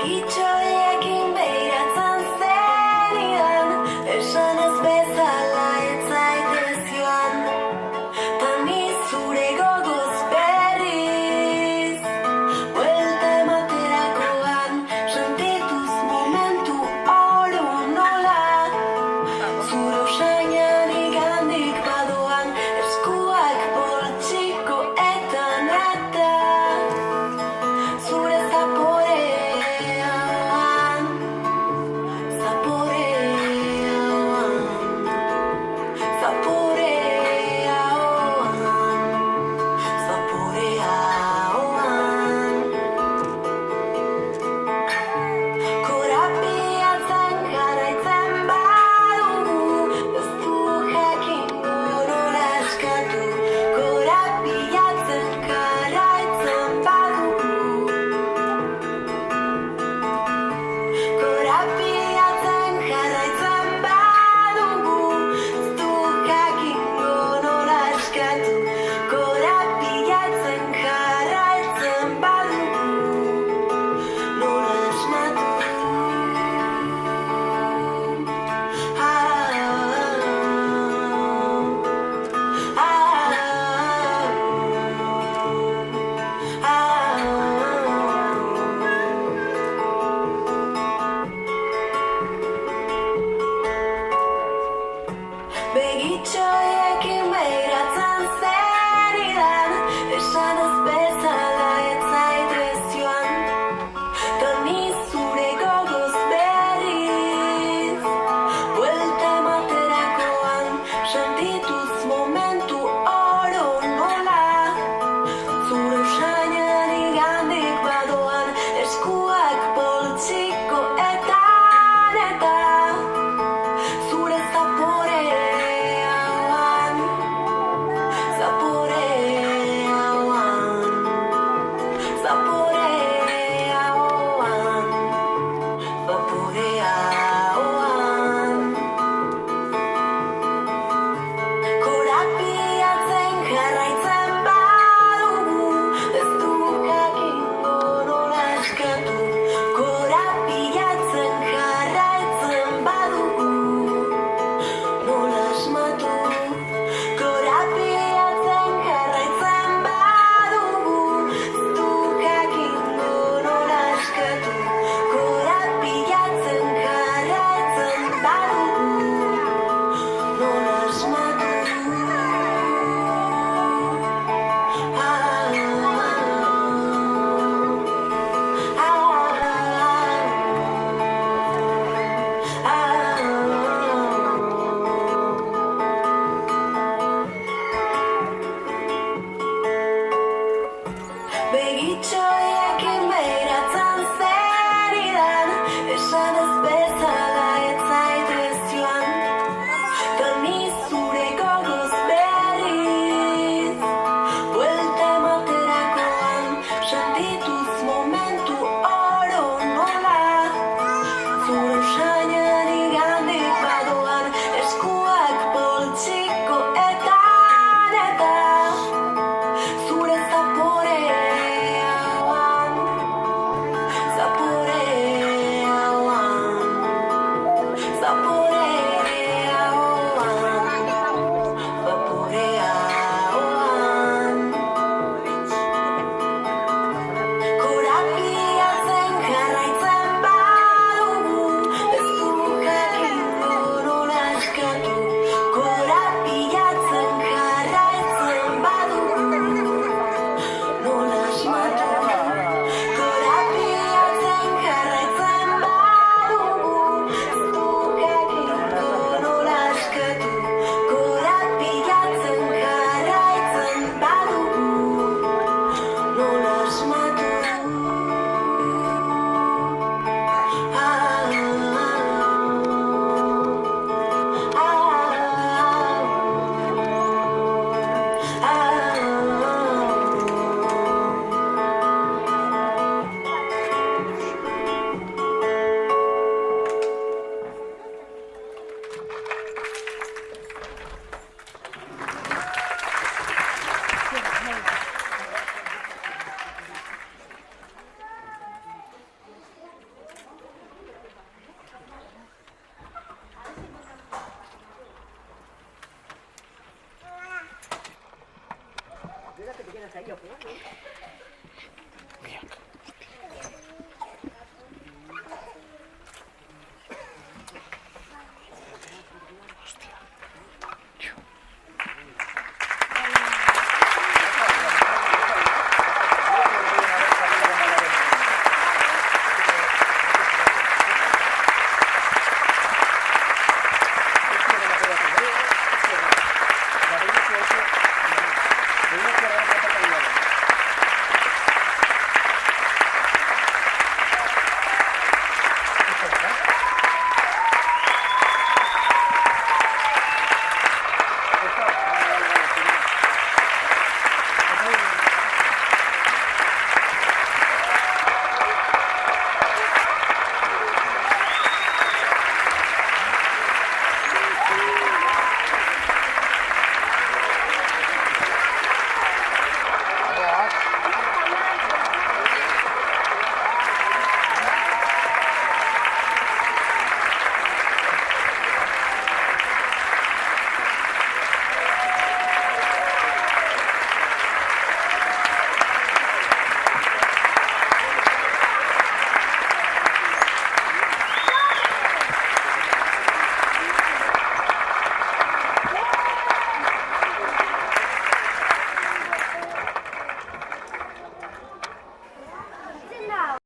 Begitxoiekin behiratzen zenidan, esanez bezala ez zaitez joan, ta ni zure gogoz berriz, buelta ematerakoan, sentituz momentu oro nola, zure usainan igandik badoan, eskuak poltsiko eta nata, zure zaporean, zaporean, zaporean. Korapiatzen jarraitzen badugu, ez du jakingo nola eskatu. Korapiatzen jarraitzen badugu, korapiatzen jarraitzen badugu, ez du jakingo nola eskatu. Korapiatzen jarraitzen badugu, nola esmatu. Begitxoiekin behiratzen zenidan, esanez bezala ez zaitez joan, ta ni zure gogoz berriz, buelta ematerakoan, sentituz momentu oro nola, zure usainan igandik badoan, eskuak poltsiko eta neta, zure zaporean, zaporean, zaporean, zaporean. Korapiatzen jarraitzen badugu, ez du jakingo nola eskatu. Korapiatzen jarraitzen badugu, nola asmatu. Korapiatzen jarraitzen badugu, ez du jakingo nola eskatu. Korapiatzen jarraitzen badugu, nola asmatu. Ah, ah, ah. 才有。